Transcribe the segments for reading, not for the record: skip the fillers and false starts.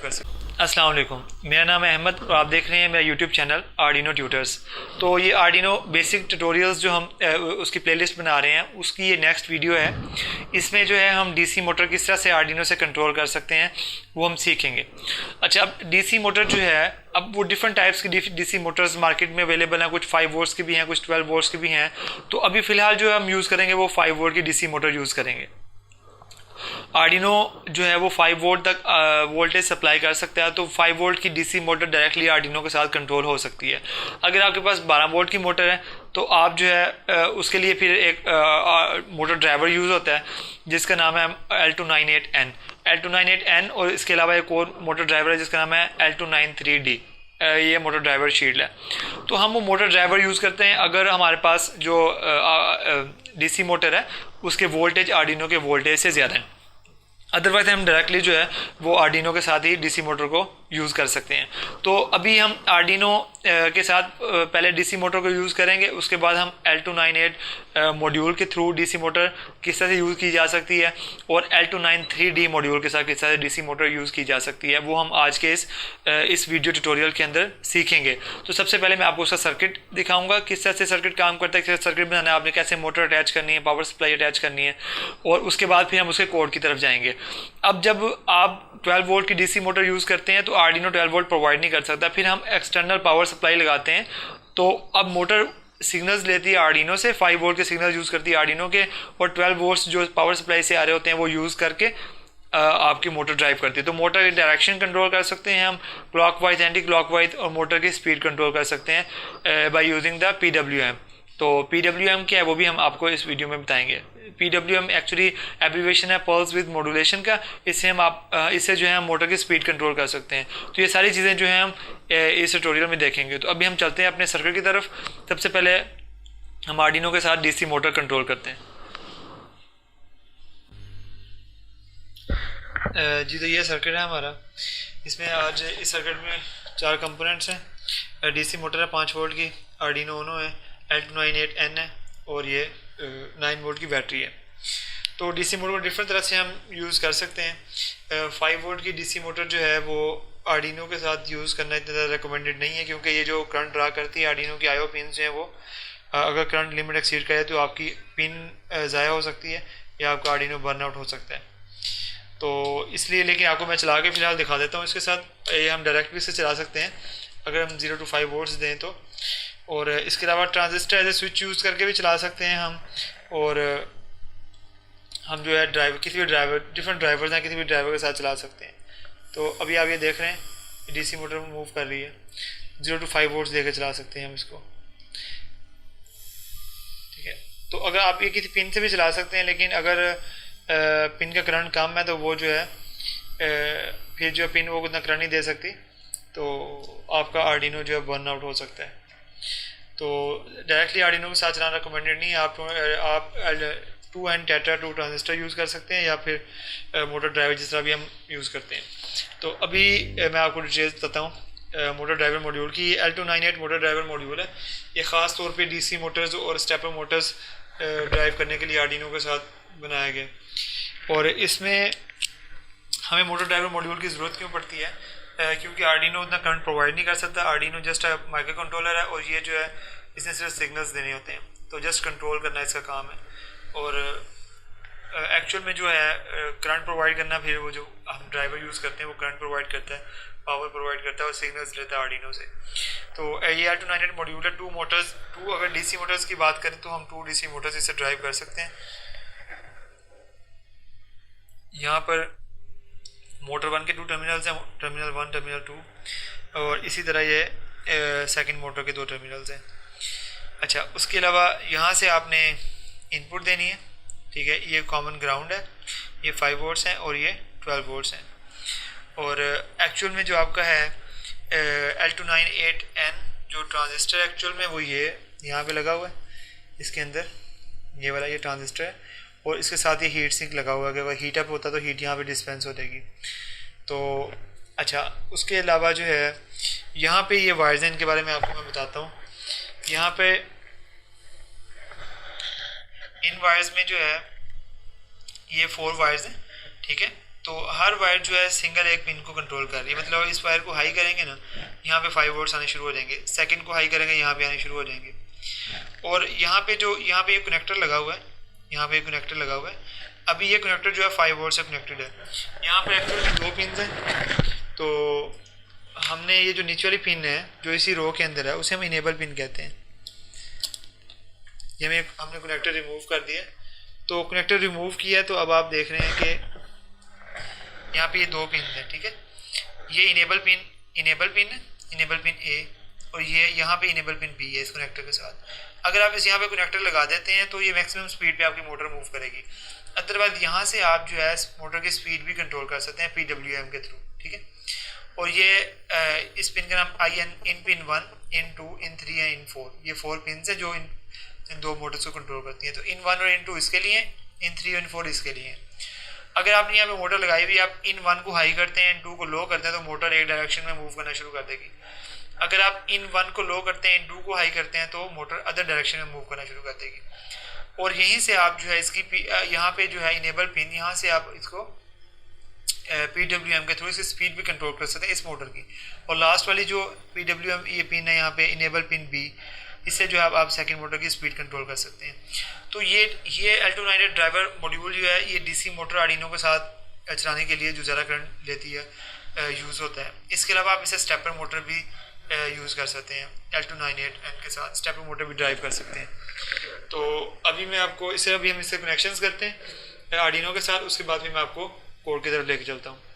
कर सकते हैं। अस्सलाम वालेकुम, मेरा नाम है अहमद और आप देख रहे हैं मेरा यूट्यूब चैनल आर्डिनो ट्यूटर्स। तो ये आर्डिनो बेसिक ट्यूटोरियल्स जो हम उसकी प्लेलिस्ट बना रहे हैं उसकी ये नेक्स्ट वीडियो है। इसमें जो है हम डीसी मोटर किस तरह से आर्डिनो से कंट्रोल कर सकते हैं वो हम सीखेंगे। अच्छा, अब डीसी मोटर जो है, अब वो डिफरेंट टाइप्स की डीसी मोटर्स मार्केट में अवेलेबल हैं। कुछ 5 वोल्ट्स की भी हैं, कुछ 12 वोल्ट्स की भी हैं। तो अभी फ़िलहाल जो हम यूज़ करेंगे वो 5 वोल्ट की डीसी मोटर यूज़ करेंगे। आर्डिनो जो है वो 5 वोल्ट तक वोल्टेज सप्लाई कर सकता है। तो 5 वोल्ट की डीसी मोटर डायरेक्टली आर्डिनो के साथ कंट्रोल हो सकती है। अगर आपके पास 12 वोल्ट की मोटर है तो आप जो है उसके लिए फिर एक मोटर ड्राइवर यूज़ होता है जिसका नाम है L298N और इसके अलावा एक और मोटर ड्राइवर है जिसका नाम है L293D। ये मोटर ड्राइवर शील्ड है। तो हम वो मोटर ड्राइवर यूज़ करते हैं अगर हमारे पास जो डीसी मोटर है उसके वोल्टेज आर्डिनो के वोल्टेज से ज़्यादा है। अदरवाइज हम डायरेक्टली जो है वो आर्डिनो के साथ ही डीसी मोटर को यूज़ कर सकते हैं। तो अभी हम आर्डिनो के साथ पहले डीसी मोटर को यूज़ करेंगे, उसके बाद हम L298 मॉड्यूल के थ्रू डीसी मोटर किस तरह से यूज़ की जा सकती है और L293D मॉड्यूल के साथ किस तरह से डीसी मोटर यूज़ की जा सकती है वो हम आज के इस वीडियो ट्यूटोरियल के अंदर सीखेंगे। तो सबसे पहले मैं आपको उसका सर्किट दिखाऊंगा, किस तरह से सर्किट काम करता है, किस तरह सर्किट बनाना है, आपने कैसे मोटर अटैच करनी है, पावर सप्लाई अटैच करनी है, और उसके बाद फिर हम उसके कोड की तरफ जाएंगे। अब जब आप 12 वोल्ट की डीसी मोटर यूज़ करते हैं तो आर्डिनो 12 वोल्ट प्रोवाइड नहीं कर सकता। फिर हम एक्सटर्नल पावर सप्लाई लगाते हैं तो अब मोटर सिग्नल्स लेती है आर्डिनो से, 5 वोल्ट के सिग्नल यूज़ करती है आर्डिनो के, और 12 वोल्ट्स जो पावर सप्लाई से आ रहे होते हैं वो यूज़ करके आपकी मोटर ड्राइव करती है। तो मोटर की डायरेक्शन कंट्रोल कर सकते हैं हम क्लॉकवाइज, एंटी क्लॉकवाइज, और मोटर की स्पीड कंट्रोल कर सकते हैं बाय यूजिंग द PWM। तो PWM क्या है वो भी हम आपको इस वीडियो में बताएंगे। PWM एक्चुअली एब्रीविएशन है पल्स विद मॉड्यूलेशन का। इससे जो है हम मोटर की स्पीड कंट्रोल कर सकते हैं। तो ये सारी चीज़ें जो हैं हम इस ट्यूटोरियल में देखेंगे। तो अभी हम चलते हैं अपने सर्किट की तरफ। सबसे पहले हम आर्डिनो के साथ डीसी मोटर कंट्रोल करते हैं। जी, तो ये सर्किट है हमारा। इसमें आज इस सर्किट में 4 कंपोनेंट्स हैं। डीसी मोटर है 5 वोल्ट की, आर्डिनो ओनो है, L298N है, और ये 9 वोल्ट की बैटरी है। तो डीसी मोटर को डिफरेंट तरह से हम यूज़ कर सकते हैं। 5 वोल्ट की डीसी मोटर जो है वो आर्डिनो के साथ यूज़ करना इतना ज़्यादा रिकमेंडेड नहीं है, क्योंकि ये जो करंट ड्रा करती है आर्डिनो की IO पिन जो है वो अगर करंट लिमिट एक्सीड करे तो आपकी पिन ज़ाया हो सकती है या आपका आर्डिनो बर्न आउट हो सकता है। तो इसलिए, लेकिन आपको मैं चला के फ़िलहाल दिखा देता हूँ इसके साथ। ये हम डायरेक्ट भी इसे चला सकते हैं अगर हम 0 to 5 वोल्ट्स दें तो, और इसके अलावा transistor as a switch use करके भी चला सकते हैं हम। और हम जो है किसी भी ड्राइवर, डिफरेंट ड्राइवर्स हैं, किसी भी ड्राइवर के साथ चला सकते हैं। तो अभी आप ये देख रहे हैं डीसी मोटर मूव कर रही है, 0 to 5 वोल्ट्स देकर चला सकते हैं हम इसको, ठीक है। तो अगर आप ये किसी पिन से भी चला सकते हैं, लेकिन अगर पिन का करंट कम है तो वो जो है फिर जो पिन वो उतना करंट नहीं दे सकती, तो आपका आर्डिनो जो है बर्न आउट हो सकता है। तो डायरेक्टली आर्डिनो के साथ चलाना रिकमेंडेड नहीं है। आप 2N टेट्रा 2 ट्रांजिस्टर यूज़ कर सकते हैं या फिर मोटर ड्राइवर जिस तरह भी हम यूज़ करते हैं। तो अभी मैं आपको डिटेल्स बताता हूँ मोटर ड्राइवर मॉड्यूल की। L298 मोटर ड्राइवर मॉड्यूल है। ये ख़ास तौर पे डीसी मोटर्स और स्टेपर मोटर्स ड्राइव करने के लिए आर्डिनो के साथ बनाया गया, और इसमें हमें मोटर ड्राइवर मॉड्यूल की ज़रूरत क्यों पड़ती है? क्योंकि आर्डिनो उतना करंट प्रोवाइड नहीं कर सकता। आर्डिनो जस्ट माइक्रो कंट्रोलर है और ये जो है इसने सिर्फ सिग्नल्स देने होते हैं, तो जस्ट कंट्रोल करना इसका काम है। और एक्चुअल में जो है करंट प्रोवाइड करना, फिर वो जो हम ड्राइवर यूज़ करते हैं वो करंट प्रोवाइड करता है, पावर प्रोवाइड करता है और सिग्नल्स लेता है आर्डिनो से। तो ये L298 मॉड्यूल है। 2 अगर डीसी मोटर्स की बात करें तो हम 2 डीसी मोटर्स इससे ड्राइव कर सकते हैं। यहाँ पर मोटर 1 के 2 टर्मिनल्स हैं, टर्मिनल 1, टर्मिनल 2, और इसी तरह ये सेकंड मोटर के 2 टर्मिनल्स हैं। अच्छा, उसके अलावा यहाँ से आपने इनपुट देनी है, ठीक है। ये कॉमन ग्राउंड है, ये 5 वोल्ट्स हैं और ये 12 वोल्ट्स हैं। और एक्चुअल में जो आपका है L298N जो ट्रांजिस्टर एक्चुअल में वो ये यहाँ पे लगा हुआ है, इसके अंदर ये वाला ये ट्रांजिस्टर है, और इसके साथ ये हीट सिंक लगा हुआ है कि अगर हीट अप होता तो हीट यहाँ पे डिस्पेंस हो जाएगी। तो अच्छा, उसके अलावा जो है यहाँ पे ये वायर्स हैं, इनके बारे में आपको मैं बताता हूँ। यहाँ पे इन वायर्स में जो है ये 4 वायर्स हैं, ठीक है। तो हर वायर जो है सिंगल एक पिन को कंट्रोल कर रही है। मतलब इस वायर को हाई करेंगे ना, यहाँ पे 5 वोल्ट्स आने शुरू हो जाएंगे, सेकंड को हाई करेंगे यहाँ पे आने शुरू हो जाएंगे। और यहाँ पे एक कनेक्टर लगा हुआ है, यहाँ पे एक कनेक्टर लगा हुआ है। अभी ये कनेक्टर जो है 5 वोल्ट से कनेक्टेड है। यहाँ पे एक्चुअली 2 पिन हैं, तो हमने ये जो नीचे वाली पिन है जो इसी रो के अंदर है उसे हम इनेबल पिन कहते हैं। ये हमने कनेक्टर रिमूव कर दिया। तो कनेक्टर रिमूव किया तो अब आप देख रहे हैं कि यहाँ पे ये 2 पिन है, ठीक है। ये इनेबल पिन है, इनेबल पिन ए, और ये यहाँ पे इनेबल पिन बी है इस कनेक्टर के साथ। अगर आप इस यहाँ पे कनेक्टर लगा देते हैं तो ये मैक्सिमम स्पीड पे आपकी मोटर मूव करेगी। अदरवाइज यहाँ से आप जो है मोटर की स्पीड भी कंट्रोल कर सकते हैं PWM के थ्रू, ठीक है। और ये इस पिन का नाम इन पिन 1, इन 2, इन 3 या इन 4, ये 4 पिन है जो इन 2 मोटर्स को कंट्रोल करती हैं। तो इन 1 और इन 2 इसके लिए, इन 3 और इन 4 इसके लिए। अगर आपने यहाँ पे मोटर लगाई हुई, आप इन 1 को हाई करते हैं, इन 2 को लो करते हैं, तो मोटर एक डायरेक्शन में मूव करना शुरू कर देगी। अगर आप इन 1 को लो करते हैं, इन 2 को हाई करते हैं, तो मोटर अदर डायरेक्शन में मूव करना शुरू कर देगी। और यहीं से आप जो है इसकी यहाँ पे जो है इनेबल पिन, यहाँ से आप इसको PWM के थ्रू इसकी स्पीड भी कंट्रोल कर सकते हैं इस मोटर की। और लास्ट वाली जो PWM ये पिन है यहाँ पे इनेबल पिन बी, इससे जो है आप सेकंड मोटर की स्पीड कंट्रोल कर सकते हैं। तो ये L298 ड्राइवर मॉड्यूल जो है ये DC मोटर आर्डिनो के साथ चलाने के लिए जो ज़्यादा करंट लेती है यूज़ होता है। इसके अलावा आप इसे स्टेपर मोटर भी यूज़ कर सकते हैं, L298N के साथ स्टेपर मोटर भी ड्राइव कर सकते हैं। तो अभी मैं आपको अभी हम इससे कनेक्शंस करते हैं आर्डिनो के साथ, उसके बाद भी मैं आपको कोड की तरफ लेके चलता हूँ।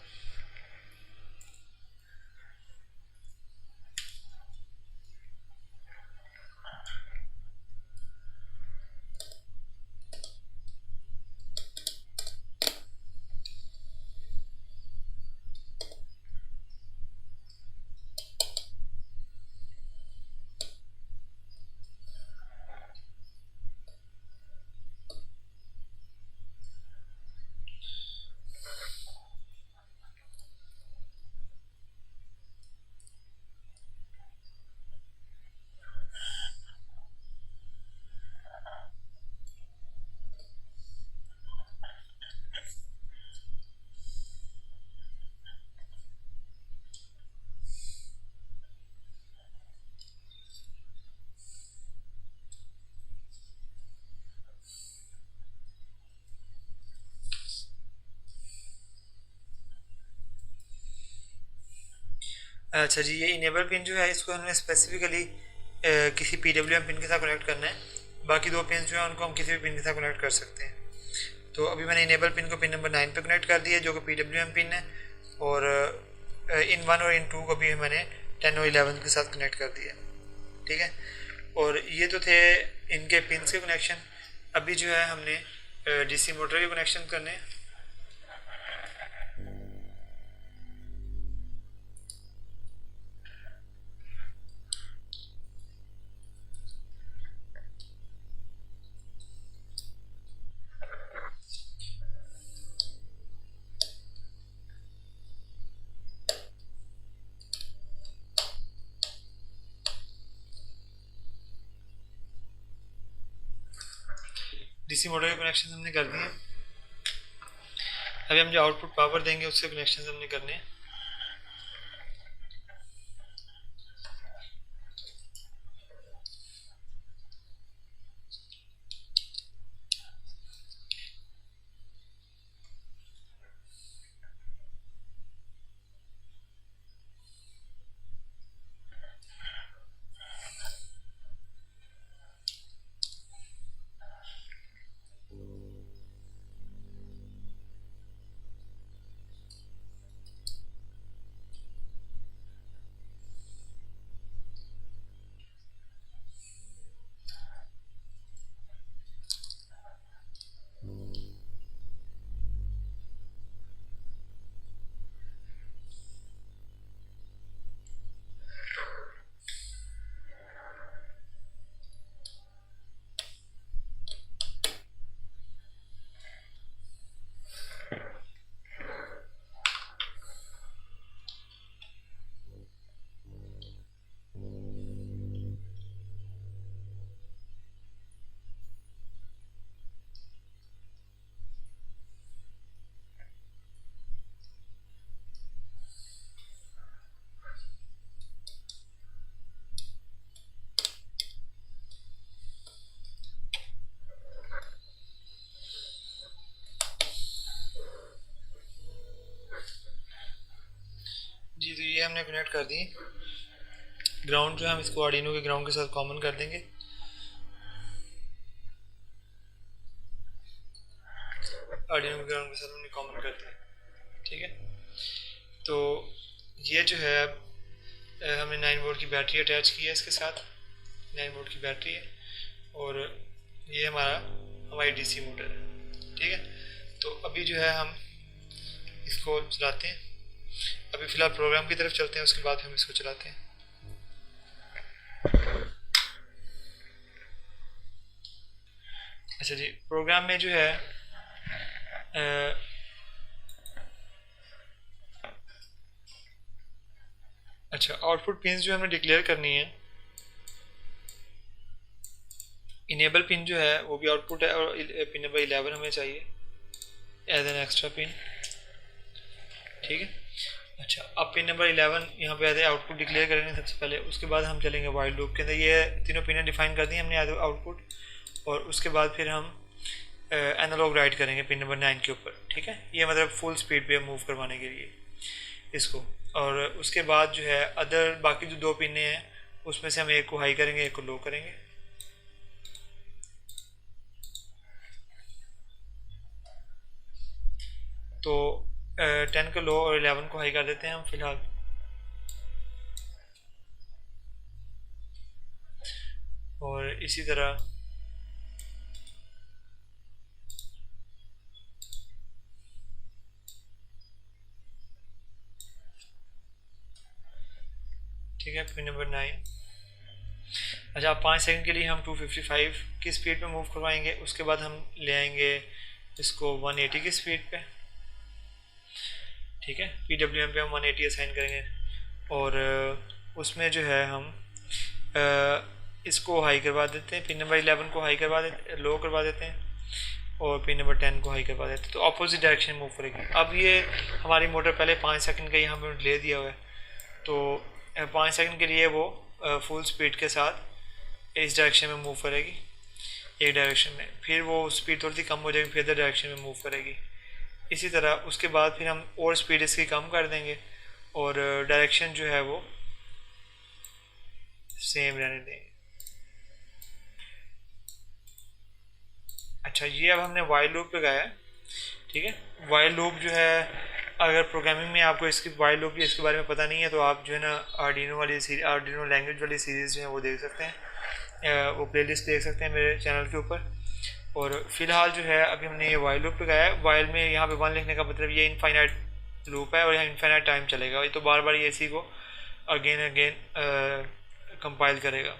अच्छा जी, ये इनेबल पिन जो है इसको हमने स्पेसिफिकली किसी PWM पिन के साथ कनेक्ट करना है। बाकी 2 पिन जो है उनको हम किसी भी पिन के साथ कनेक्ट कर सकते हैं। तो अभी मैंने इनेबल पिन को पिन नंबर 9 पे कनेक्ट कर दिया जो कि PWM पिन है, और इन 1 और इन 2 को भी मैंने 10 और 11 के साथ कनेक्ट कर दिया, ठीक है। और ये तो थे इनके पिन के कनेक्शन। अभी जो है हमने DC मोटर के कनेक्शन करने हैं। DC मोटर के कनेक्शन हमने कर दिए। अभी हम जो आउटपुट पावर देंगे उसके कनेक्शन हमने करने हैं। जी, तो ये हमने कनेक्ट कर दी। ग्राउंड जो है हम इसको आर्डिनो के ग्राउंड के साथ कॉमन कर देंगे। आर्डिनो के ग्राउंड के साथ हमने कॉमन कर दिया। ठीक है, तो ये जो है अब हमने 9 वोल्ट की बैटरी अटैच की है इसके साथ। 9 वोल्ट की बैटरी है और ये हमारी डीसी मोटर है। ठीक है, तो अभी जो है हम इसको चलाते हैं। अभी फ़िलहाल प्रोग्राम की तरफ चलते हैं, उसके बाद हम इसको चलाते हैं। अच्छा जी, प्रोग्राम में जो है अ, अच्छा, आउटपुट पिन्स जो हमें डिक्लेयर करनी है, इनेबल पिन जो है वो भी आउटपुट है और पिन नंबर 11 हमें चाहिए एज एन एक्स्ट्रा पिन। ठीक है, अच्छा, अब पिन नंबर 11 यहाँ पे आते आउटपुट डिक्लेयर करेंगे सबसे पहले। उसके बाद हम चलेंगे वाइल लूप के अंदर। ये तीनों पिन डिफाइन कर दी हमने आउटपुट, और उसके बाद फिर हम एनालॉग राइट करेंगे पिन नंबर 9 के ऊपर। ठीक है, ये मतलब फुल स्पीड पे मूव करवाने के लिए इसको। और उसके बाद जो है अदर बाकी जो 2 पिने हैं उसमें से हम एक को हाई करेंगे, एक को लो करेंगे। तो 10 को लो और 11 को हाई कर देते हैं हम फिलहाल। और इसी तरह ठीक है, पिन नंबर 9। अच्छा, अब 5 सेकंड के लिए हम 255 की स्पीड पे मूव करवाएंगे। उसके बाद हम ले आएंगे इसको 180 की स्पीड पे। ठीक है, PWM पे हम 180 असाइन करेंगे और उसमें जो है हम इसको हाई करवा देते हैं। पिन नंबर 11 को हाई करवा देते, लो करवा देते हैं, और पिन नंबर 10 को हाई करवा देते हैं। तो अपोजिट डायरेक्शन मूव करेगी। अब ये हमारी मोटर पहले 5 सेकंड का यहाँ पे ले दिया हुआ है, तो 5 सेकंड के लिए वो फुल स्पीड के साथ इस डायरेक्शन में मूव करेगी, एक डायरेक्शन में। फिर वो स्पीड थोड़ी सी कम हो जाएगी, फिर अदर डायरेक्शन में मूव करेगी। इसी तरह उसके बाद फिर हम और स्पीड इसकी कम कर देंगे और डायरेक्शन जो है वो सेम रहने देंगे। अच्छा, ये अब हमने वाइल लूप लगाया है। ठीक है, वाइल लूप जो है अगर प्रोग्रामिंग में आपको इसकी वाइल लूप की इसके बारे में पता नहीं है तो आप जो है ना आर्डिनो लैंग्वेज वाली सीरीज़ जो है वो देख सकते हैं, वो प्लेलिस्ट देख सकते हैं मेरे चैनल के ऊपर। और फिलहाल जो है अभी हमने ये वाइल लूप लगाया है। वाइल में यहाँ पे 1 लिखने का मतलब ये इनफाइनाइट लूप है और यहाँ इनफाइनाइट टाइम चलेगा। तो बार बार ये इसी को अगेन अगेन कंपाइल करेगा,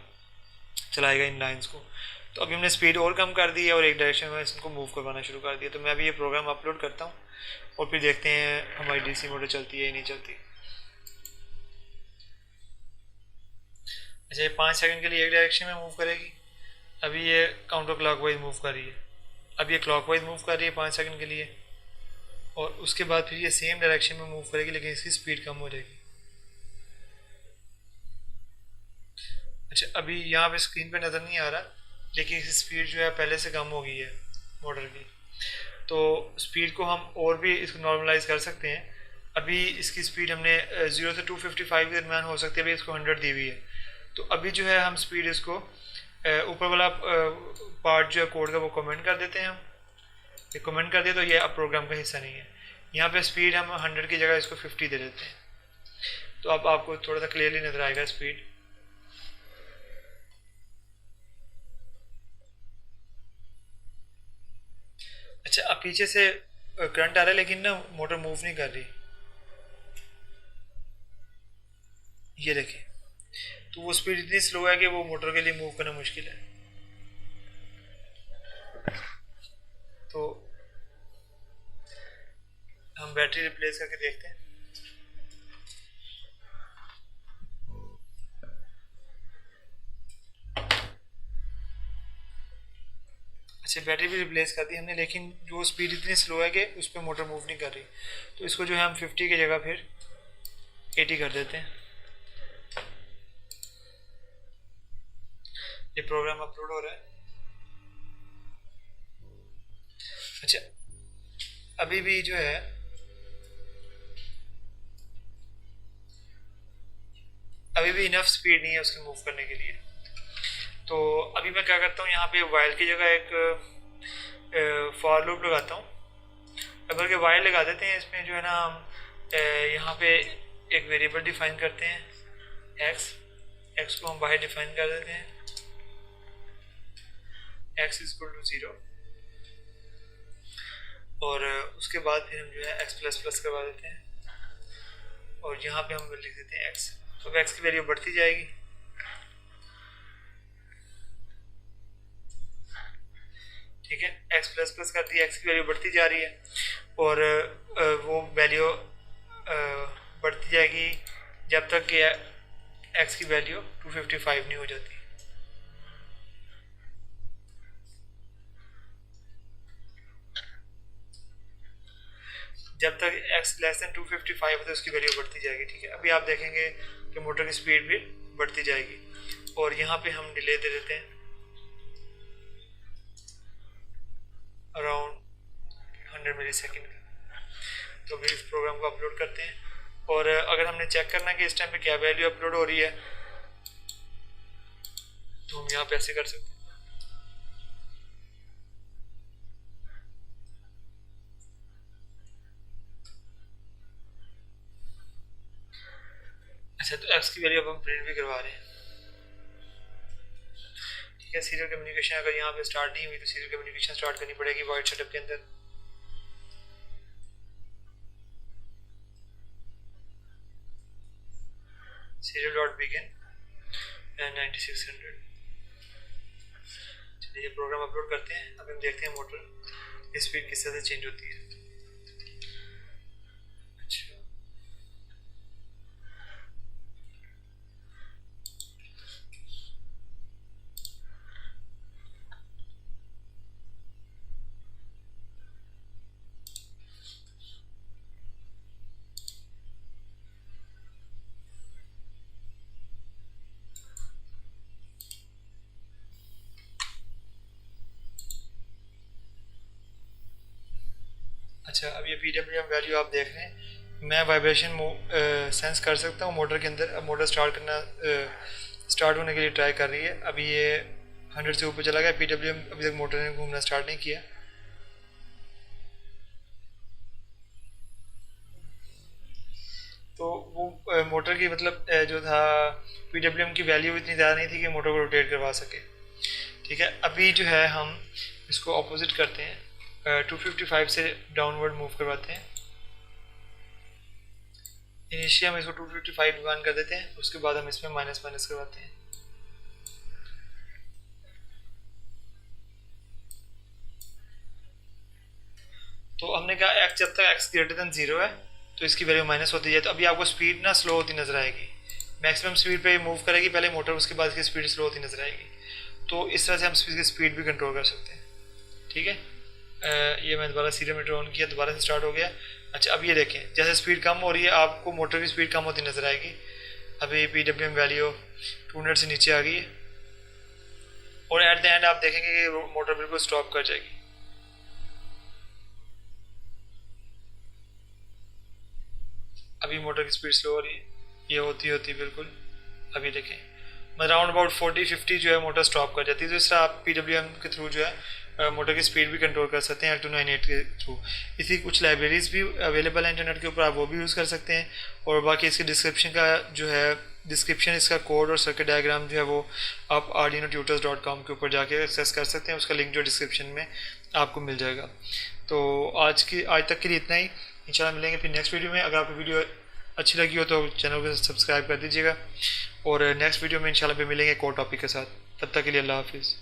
चलाएगा इन लाइंस को। तो अभी हमने स्पीड और कम कर दी है और एक डायरेक्शन में इसको मूव करवाना शुरू कर दिया। तो मैं अभी ये प्रोग्राम अपलोड करता हूँ और फिर देखते हैं हमारी डीसी मोटर चलती है या नहीं चलती। अच्छा, ये 5 सेकंड के लिए एक डायरेक्शन में मूव करेगी। अभी ये काउंटर क्लॉकवाइज मूव कर रही है। अब ये क्लॉकवाइज मूव कर रही है 5 सेकंड के लिए, और उसके बाद फिर ये सेम डायरेक्शन में मूव करेगी लेकिन इसकी स्पीड कम हो जाएगी। अच्छा, अभी यहाँ पे स्क्रीन पे नज़र नहीं आ रहा लेकिन इसकी स्पीड जो है पहले से कम हो गई है मोटर की। तो स्पीड को हम और भी इसको नॉर्मलाइज कर सकते हैं। अभी इसकी स्पीड हमने 0 से 255 के दरमियान हो सकती है, अभी इसको 100 दी हुई है। तो अभी जो है हम स्पीड इसको ऊपर वाला पार्ट जो है कोड का वो कमेंट कर देते हैं। हम ये कमेंट कर दिया तो ये अब प्रोग्राम का हिस्सा नहीं है। यहाँ पे स्पीड हम 100 की जगह इसको 50 दे देते हैं। तो अब आपको थोड़ा सा क्लियरली नज़र आएगा स्पीड। अच्छा, अब पीछे से करंट आ रहा है लेकिन ना मोटर मूव नहीं कर रही, ये देखें। तो वो स्पीड इतनी स्लो है कि वो मोटर के लिए मूव करना मुश्किल है। तो हम बैटरी रिप्लेस करके देखते हैं। अच्छा, बैटरी भी रिप्लेस कर दी हमने लेकिन जो स्पीड इतनी स्लो है कि उस पर मोटर मूव नहीं कर रही। तो इसको जो है हम 50 की जगह फिर 80 कर देते हैं। ये प्रोग्राम अपलोड हो रहा है। अच्छा, अभी भी जो है अभी भी इनफ स्पीड नहीं है उसके मूव करने के लिए। तो अभी मैं क्या करता हूँ, यहाँ पे वाइल की जगह एक फॉर लूप लगाता हूँ। अगर के वाइल लगा देते हैं इसमें जो है ना, हम यहाँ पे एक वेरिएबल डिफाइन करते हैं एक्स को हम बाहर डिफाइन कर देते हैं, x इक्वल टू 0, और उसके बाद फिर हम जो है x प्लस प्लस करवा देते हैं और यहाँ पे हम लिख देते हैं x। तो अब x की वैल्यू बढ़ती जाएगी। ठीक है, x प्लस प्लस कर दिया, x की वैल्यू बढ़ती जा रही है और वो वैल्यू बढ़ती जाएगी जब तक कि x की वैल्यू 255 नहीं हो जाती। जब तक x लेस देन 255 है तो उसकी वैल्यू बढ़ती जाएगी। ठीक है, अभी आप देखेंगे कि मोटर की स्पीड भी बढ़ती जाएगी और यहाँ पे हम डिले दे देते हैं अराउंड 100 मिली सेकेंड का। तो फिर इस प्रोग्राम को अपलोड करते हैं और अगर हमने चेक करना है कि इस टाइम पे क्या वैल्यू अपलोड हो रही है तो हम यहाँ पे ऐसे कर सकते हैं। अच्छा, तो एक्स की वैल्यू अब हम प्रिंट भी करवा रहे हैं। ठीक है, सीरियल कम्युनिकेशन अगर यहाँ पे स्टार्ट नहीं हुई तो सीरियल कम्युनिकेशन स्टार्ट करनी पड़ेगी वॉइड सेटअप के अंदर। Serial dot begin 9600। चलिए प्रोग्राम अपलोड करते हैं। अब हम देखते हैं मोटर की स्पीड किस तरह से चेंज होती है। अच्छा, अब ये PWM वैल्यू आप देख रहे हैं। मैं वाइब्रेशन सेंस कर सकता हूँ मोटर के अंदर। अब मोटर स्टार्ट होने के लिए ट्राई कर रही है। अभी ये 100 से ऊपर चला गया। PWM अभी तक मोटर ने घूमना स्टार्ट नहीं किया। तो वो मोटर की मतलब जो था PWM की वैल्यू इतनी ज़्यादा नहीं थी कि मोटर को रोटेट करवा सके। ठीक है, अभी जो है हम इसको अपोजिट करते हैं, 255 से डाउनवर्ड मूव करवाते हैं। इनिशियली हम इसको 255 वन कर देते हैं, उसके बाद हम इसमें माइनस माइनस करवाते हैं। तो हमने कहा x जब तक x ग्रेटर देन 0 है तो इसकी वैल्यू माइनस होती है। तो अभी आपको स्पीड ना स्लो होती नजर आएगी। मैक्सिमम स्पीड पे मूव करेगी पहले मोटर, उसके बाद इसकी स्पीड स्लो होती नजर आएगी। तो इस तरह से हम इसकी स्पीड भी कंट्रोल कर सकते हैं। ठीक है, ये मैं दोबारा सीरियल मीटर ऑन किया, दोबारा से स्टार्ट हो गया। अच्छा, अब ये देखें जैसे स्पीड कम हो रही है आपको मोटर की स्पीड कम होती नजर आएगी। अभी PWM वैल्यू 200 से नीचे आ गई है और एट द एंड आप देखेंगे कि मोटर बिल्कुल स्टॉप कर जाएगी। अभी मोटर की स्पीड स्लो हो रही है, ये होती बिल्कुल। अभी देखें अराउंड अबाउट 40-50 जो है मोटर स्टॉप कर जाती है। तो इस तरह आप PWM के थ्रू जो है मोटर की स्पीड भी कंट्रोल कर सकते हैं L298 के थ्रू। इसी कुछ लाइब्रेरीज भी अवेलेबल है इंटरनेट के ऊपर, आप वो भी यूज़ कर सकते हैं। और बाकी इसके डिस्क्रिप्शन का जो है इसका कोड और सर्किट डायग्राम जो है वो आप arduinotutors.com के ऊपर जाके एक्सेस कर सकते हैं। उसका लिंक जो डिस्क्रिप्शन में आपको मिल जाएगा। तो आज तक के लिए इतना ही। इंशाल्लाह मिलेंगे फिर नेक्स्ट वीडियो में। अगर आपको वीडियो अच्छी लगी हो तो चैनल को सब्सक्राइब कर दीजिएगा और नेक्स्ट वीडियो में इंशाल्लाह पे मिलेंगे एक और टॉपिक के साथ। तब तक के लिए अल्लाह हाफिज़।